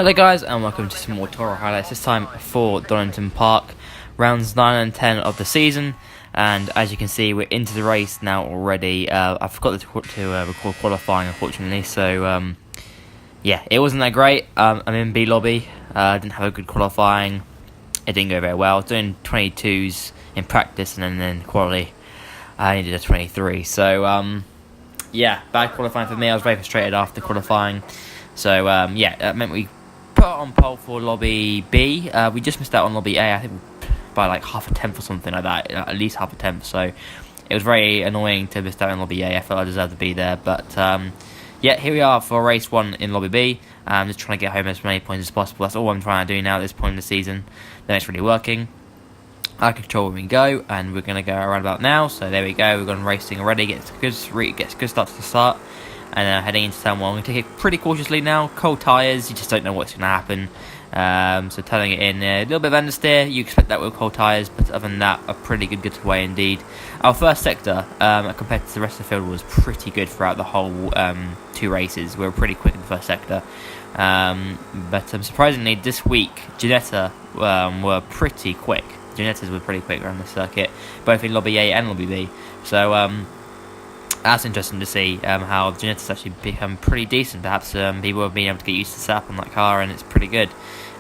Hello guys and welcome to some more TORA highlights, this time for Donington Park, rounds 9 and 10 of the season, and as you can see we're into the race now already. I forgot to record qualifying unfortunately, so yeah, it wasn't that great. I'm in B lobby, didn't have a good qualifying, it didn't go very well. I was doing 22s in practice and then quality I only did a 23, so yeah, bad qualifying for me. I was very frustrated after qualifying. So yeah, that meant we put on pole for lobby B. We just missed out on lobby A, I think by like half a tenth or something like that, at least half a tenth. So it was very annoying to miss out on lobby A. I felt I deserved to be there, but yeah, here we are for race 1 in lobby B. I'm just trying to get home as many points as possible. That's all I'm trying to do now at this point in the season. Then it's really working. I control where we go, and we're going to go around about now. So there we go, we've gone racing already, gets a good start to the start. And heading into turn 1, I'm going to take it pretty cautiously now. Cold tyres, you just don't know what's going to happen. So turning it in, a little bit of understeer, you expect that with cold tyres, but other than that, a pretty good getaway indeed. Our first sector, compared to the rest of the field, was pretty good throughout the whole 2 races. We were pretty quick in the first sector. But surprisingly, this week, Ginetta were pretty quick. Ginettas were pretty quick around the circuit, both in lobby A and lobby B. So that's interesting to see how the Ginettas actually become pretty decent. Perhaps people have been able to get used to setup on that car, and it's pretty good.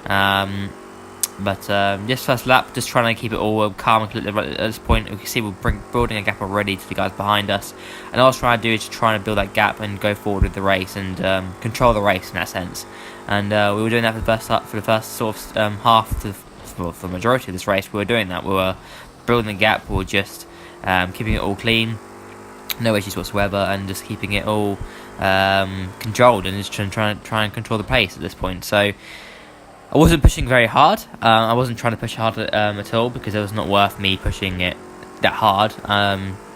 But this first lap, just trying to keep it all calm and collected at this point. We can see we're building a gap already to the guys behind us. And all I was trying to do is trying to build that gap and go forward with the race and control the race in that sense. And we were doing that for the first sort of half for the majority of this race. We were doing that. We were building the gap. We were just keeping it all clean. No issues whatsoever, and just keeping it all controlled and just trying and control the pace at this point. So I wasn't pushing very hard. I wasn't trying to push hard at all, because it was not worth me pushing it that hard.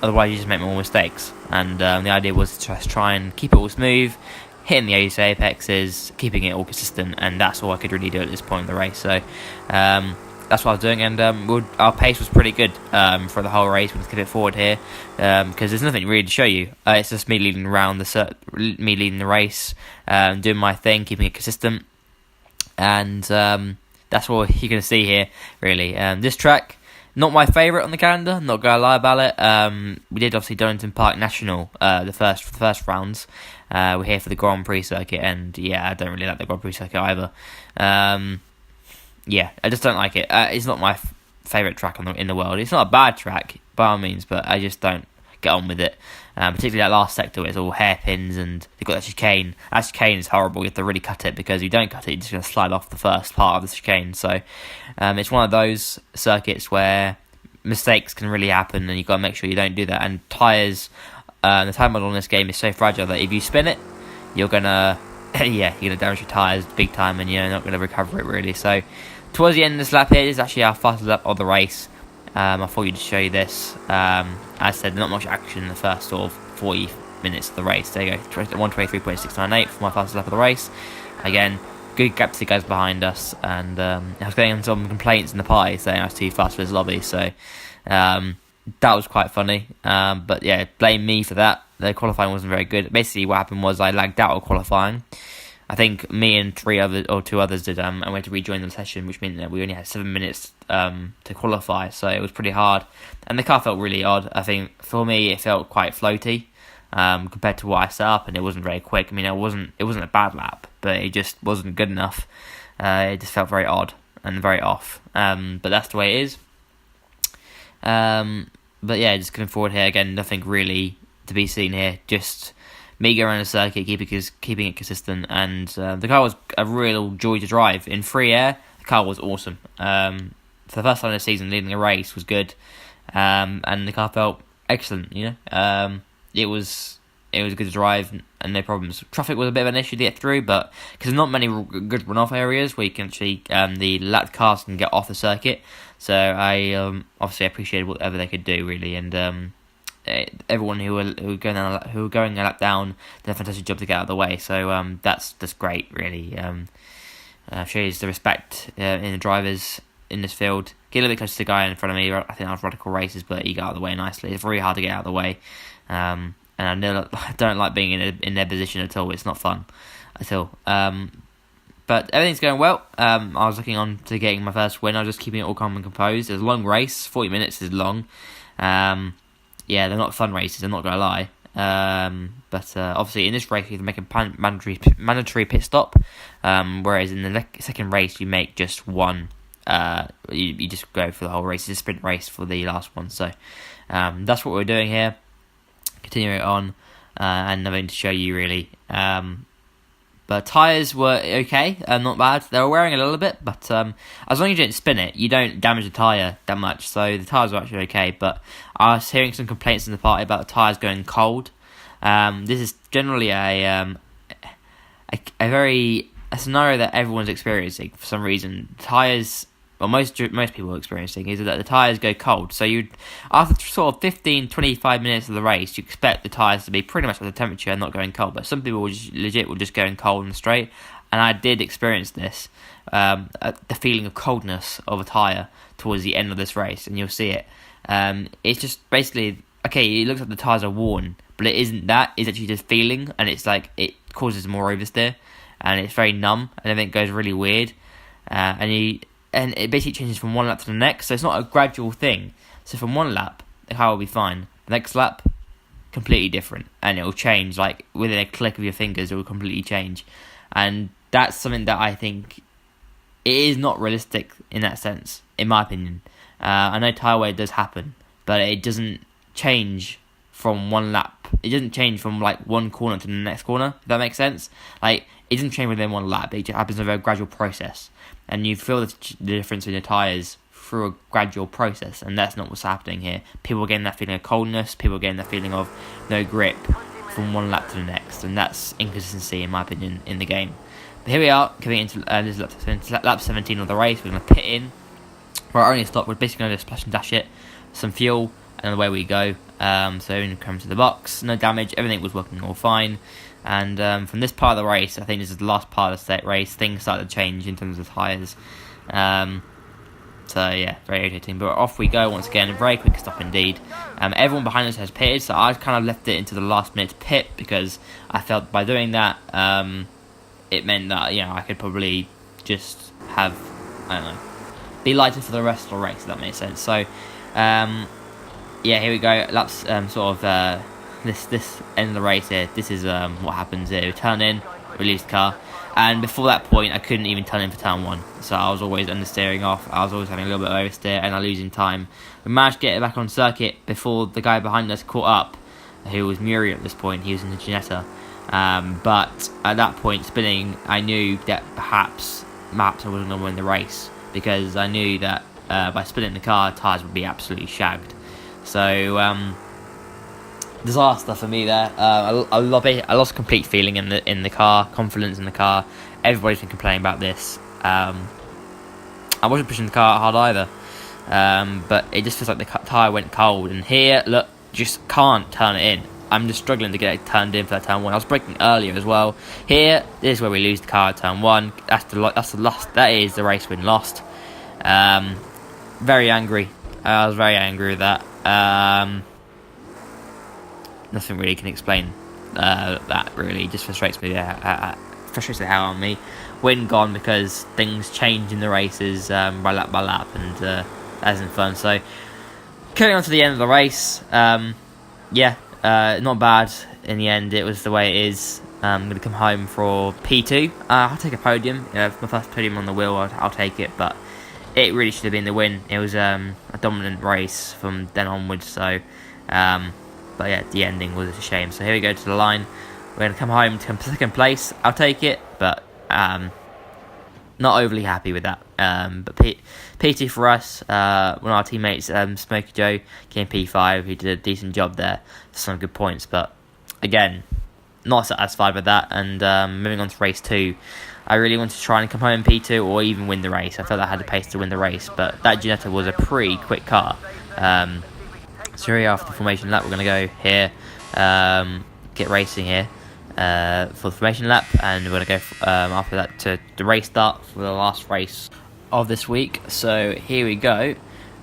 Otherwise, you just make more mistakes. And the idea was to just try and keep it all smooth, hitting the apexes, keeping it all consistent, and that's all I could really do at this point in the race. So that's what I was doing, and our pace was pretty good for the whole race. We'll just keep it forward here, because there's nothing really to show you. It's just me leading the race, doing my thing, keeping it consistent, and that's what you're going to see here, really. This track, not my favourite on the calendar, not going to lie about it. We did obviously Donington Park National for the first rounds. We're here for the Grand Prix circuit, and yeah, I don't really like the Grand Prix circuit either. Yeah, I just don't like it. It's not my favourite track in the world. It's not a bad track by all means, but I just don't get on with it. Particularly that last sector where it's all hairpins and they've got that chicane. That chicane is horrible. You have to really cut it, because if you don't cut it, you're just going to slide off the first part of the chicane. So it's one of those circuits where mistakes can really happen, and you've got to make sure you don't do that. And tyres, the tyre model in this game is so fragile that if you spin it, you're going to you're going to damage your tyres big time, and you're not going to recover it really. So towards the end of this lap here, this is actually our fastest lap of the race. I thought you'd show you this. As I said, not much action in the first sort of 40 minutes of the race. There you go, 1:23.698 for my fastest lap of the race. Again, good gap to the guys behind us, and I was getting some complaints in the pie saying I was too fast for this lobby, so that was quite funny. But yeah, blame me for that. The qualifying wasn't very good. Basically, what happened was I lagged out of qualifying. I think me and 2 others did, and we had to rejoin the session, which meant that we only had 7 minutes to qualify, so it was pretty hard. And the car felt really odd. I think for me it felt quite floaty compared to what I set up, and it wasn't very quick. I mean, it wasn't a bad lap, but it just wasn't good enough. It just felt very odd and very off. But that's the way it is. But yeah, just going forward here again, nothing really to be seen here. Just me going around the circuit, keeping it consistent, and the car was a real joy to drive. In free air, the car was awesome. For the first time this season, leading a race was good, and the car felt excellent. It was good to drive and no problems. Traffic was a bit of an issue to get through, but because there's not many good runoff areas where you can actually the lapped cars can get off the circuit. So I obviously appreciated whatever they could do really, and everyone who were going a lap down did a fantastic job to get out of the way. So that's great, really. Shows the respect in the drivers in this field. Get a little bit closer to the guy in front of me. I think that was Radical Races, but he got out of the way nicely. It's very hard to get out of the way, and I don't like being in their position at all. It's not fun at all. But everything's going well. I was looking on to getting my first win. I was just keeping it all calm and composed. It was a long race. 40 minutes is long. Yeah, they're not fun races, I'm not going to lie. But obviously in this race you have to make a mandatory pit stop. Whereas in the second race you make just one. You just go for the whole race. It's a sprint race for the last one. So that's what we're doing here. Continuing it on. And nothing to show you really. But tyres were okay, not bad. They were wearing a little bit, but as long as you didn't spin it, you don't damage the tyre that much. So the tyres were actually okay, but I was hearing some complaints in the party about the tyres going cold. This is generally a scenario that everyone's experiencing for some reason. Tyres, well, most people are experiencing, is that the tyres go cold. So after sort of 15-25 minutes of the race, you expect the tyres to be pretty much at the temperature and not going cold. But some people will just going cold and straight. And I did experience this, the feeling of coldness of a tyre towards the end of this race, and you'll see it. It's just basically, okay, it looks like the tyres are worn, but it isn't that. It's actually just feeling, and it's like it causes more oversteer, and it's very numb, and everything goes really weird. And it basically changes from one lap to the next, so it's not a gradual thing. So from one lap, the car will be fine. The next lap, completely different, and it will change, like within a click of your fingers, it will completely change. And that's something that I think it is not realistic in that sense, in my opinion. I know tyre wear does happen, but it doesn't change from one lap. It doesn't change from like one corner to the next corner, if that makes sense. Like, it doesn't change within one lap, it just happens over a gradual process. And you feel the difference in your tyres through a gradual process, and that's not what's happening here. People are getting that feeling of coldness, people are getting that feeling of no grip from one lap to the next, and that's inconsistency, in my opinion, in the game. But here we are, coming into this lap 17 of the race. We're going to pit in. We're only stop, we're basically going to splash and dash it, some fuel, and away we go. So we come to the box, no damage, everything was working all fine. And from this part of the race, I think this is the last part of the state race, things started to change in terms of tyres. So yeah, very irritating. But off we go once again, a very quick stop indeed. Everyone behind us has pitted, so I kind of left it into the last minute to pit, because I felt by doing that, it meant that, you know, I could probably just have, I don't know, be lighter for the rest of the race, if that makes sense. So, yeah, here we go. Laps, this end of the race here. This is what happens here. We turn in, release the car, and before that point, I couldn't even turn in for turn one. So I was always understeering off. I was always having a little bit of oversteer, and I losing time. We managed to get it back on circuit before the guy behind us caught up, who was Muriel at this point. He was in the Ginetta. But at that point, spinning, I knew that perhaps I wasn't going to win the race, because I knew that by spinning the car, tyres would be absolutely shagged. So disaster for me there. I lost complete feeling in the car, confidence in the car. Everybody's been complaining about this. I wasn't pushing the car hard either, but it just feels like the tyre went cold. And here, look, just can't turn it in. I'm just struggling to get it turned in for that turn one. I was braking earlier as well. Here, this is where we lose the car at turn one. That's the loss. That is the race win lost. Very angry. I was very angry with that. Nothing really can explain that really. It just frustrates me. Frustrates the hell out of me. Win gone because things change in the races by lap, and that isn't fun. So carrying on to the end of the race. Not bad in the end. It was the way it is. I'm going to come home for P2. I'll take a podium. My first podium on the wheel, I'll take it. But it really should have been the win. It was a dominant race from then onwards. So, but yeah, the ending was a shame. So here we go to the line. We're going to come home to second place. I'll take it, but not overly happy with that. But P2 for us, one of our teammates, Smokey Joe, came P5, who did a decent job there, some good points, but again, not satisfied with that. And moving on to race 2, I really wanted to try and come home in P2 or even win the race. I felt I had the pace to win the race, but that Ginetta was a pretty quick car. So here after the formation lap, we're going to go here, get racing here. For the formation lap, and we're going to go after that to the race start for the last race of this week. So here we go.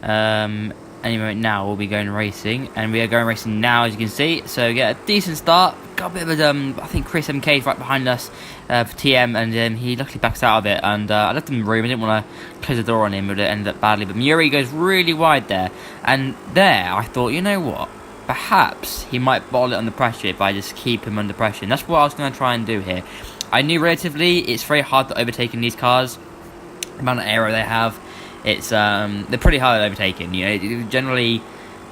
Any moment now we'll be going racing, and we are going racing now, as you can see. So we get a decent start, got a bit of a, I think Chris MK is right behind us for TM, and he luckily backs out of it, and I left him room. I didn't want to close the door on him, but it ended up badly. But Muri goes really wide there, and there I thought, you know what, perhaps he might bottle it under pressure if I just keep him under pressure, and that's what I was going to try and do here. I knew relatively it's very hard to overtake in these cars. The amount of aero they have, it's they're pretty hard at overtaking. You know, generally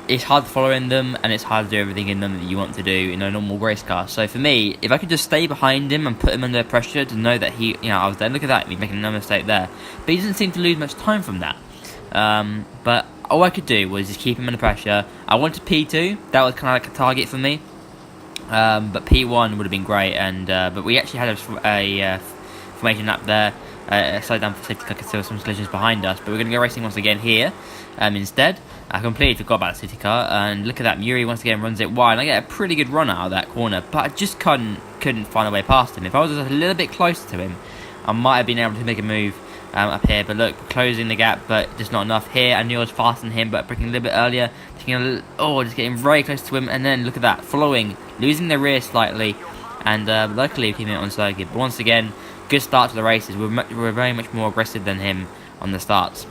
it's hard to follow in them, and it's hard to do everything in them that you want to do in a normal race car. So for me, if I could just stay behind him and put him under pressure to know that he, you know, I was there. Look at that, he's making no mistake there. But he doesn't seem to lose much time from that. But all I could do was just keep him under pressure. I wanted P2. That was kind of like a target for me. But P1 would have been great, and but we actually had a formation lap there. Slow down for safety car because there were some collisions behind us. But we're going to go racing once again here instead. I completely forgot about the safety car, and look at that. Muri once again runs it wide. I get a pretty good run out of that corner, but I just couldn't find a way past him. If I was just a little bit closer to him, I might have been able to make a move up here. But look, closing the gap, but just not enough here. I knew I was faster than him, but breaking a little bit earlier. Just getting very close to him, and then look at that, following, losing the rear slightly, and luckily keeping it on circuit. But once again, good start to the races. We're very much more aggressive than him on the starts.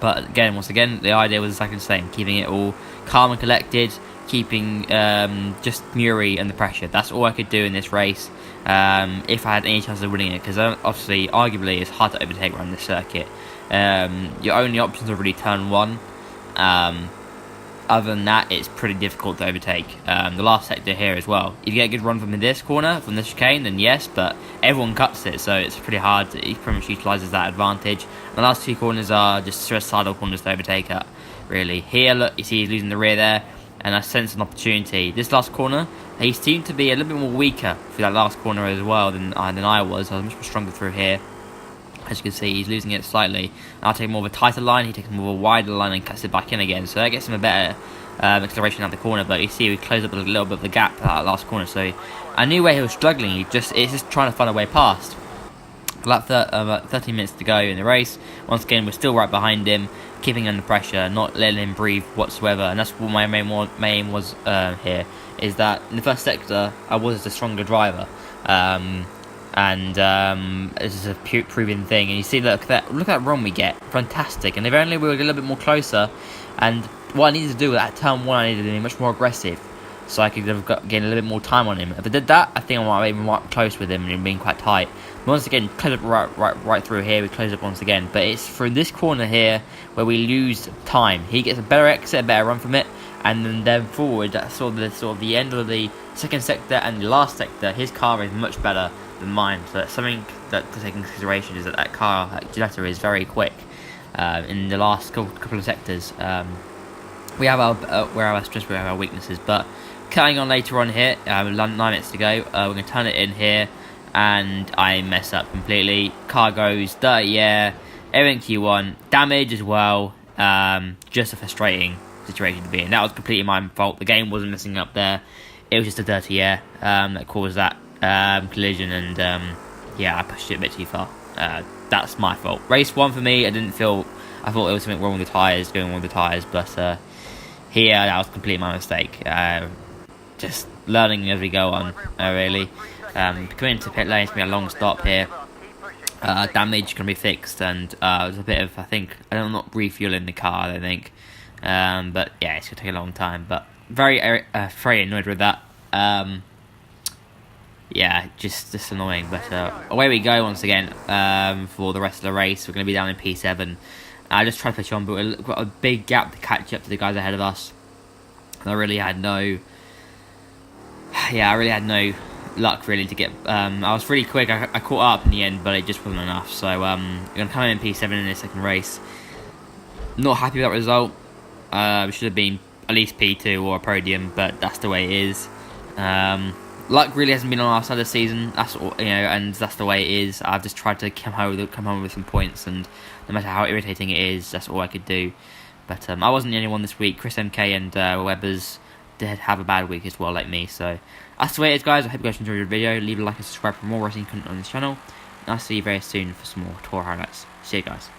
But again, once again, the idea was exactly the same, keeping it all calm and collected, keeping just Muri under pressure. That's all I could do in this race if I had any chance of winning it, because obviously, arguably, it's hard to overtake around this circuit. Your only options are really turn one. Other than that, it's pretty difficult to overtake. The last sector here as well. If you get a good run from this corner, from this chicane, then yes, but everyone cuts it, so it's pretty hard. He pretty much utilises that advantage. The last two corners are just suicidal corners to overtake at, really. Here, look, you see he's losing the rear there, and I sense an opportunity. This last corner, he seemed to be a little bit more weaker for that last corner as well than I was. I was much more stronger through here. As you can see, he's losing it slightly. I'll take more of a tighter line, he takes more of a wider line and cuts it back in again. So that gets him a better acceleration out the corner. But you see, we closed up a little bit of the gap at that last corner. So I knew where he was struggling. It's just trying to find a way past. About 13 minutes to go in the race. Once again, we're still right behind him, keeping under pressure, not letting him breathe whatsoever. And that's what my main aim was here. Is that in the first sector, I was the stronger driver. This is a proven thing, and you see, look at that run we get, fantastic. And if only we were a little bit more closer, and what I needed to do at turn one, I needed to be much more aggressive, so I could have gained a little bit more time on him. If I did that, I think I might have been close with him and being quite tight. But once again, close up right through here. We close up once again, but it's through this corner here where we lose time. He gets a better exit, a better run from it, and then forward. That's sort of the end of the second sector and the last sector. His car is much better than mine, so that's something that to take into consideration, is that car at Gilletta is very quick. In the last couple of sectors, we have our strengths, we have our weaknesses. But cutting on later on here, 9 minutes to go, we're going to turn it in here, and I mess up completely. Car goes dirty air, everything Q1, damage as well. Just a frustrating situation to be in. That was completely my fault. The game wasn't messing up there. It was just a dirty air that caused that collision, and yeah, I pushed it a bit too far. That's my fault. Race 1 for me, I thought there was something wrong with the tyres, but here, that was completely my mistake. Just learning as we go on, really. Coming into pit lane, it's going to be a long stop here. Damage can be fixed, and there's a bit of, I'm not refueling the car, I think. But yeah, it's going to take a long time, but very annoyed with that. Yeah, just annoying, but away we go once again for the rest of the race. We're going to be down in P7. I just tried to push on, but we've got a big gap to catch up to the guys ahead of us. And I really had no luck really to get. I was really quick. I caught up in the end, but it just wasn't enough. So we're going to come in P7 in the second race. Not happy with that result. We should have been at least P2 or a podium, but that's the way it is. Luck really hasn't been on our side of the season. That's all, and that's the way it is. I've just tried to come home with some points, and no matter how irritating it is, that's all I could do. But I wasn't the only one this week. Chris MK and Webbers did have a bad week as well, like me. So that's the way it is, guys. I hope you guys enjoyed the video. Leave a like and subscribe for more wrestling content on this channel. And I'll see you very soon for some more TORA highlights. See you guys.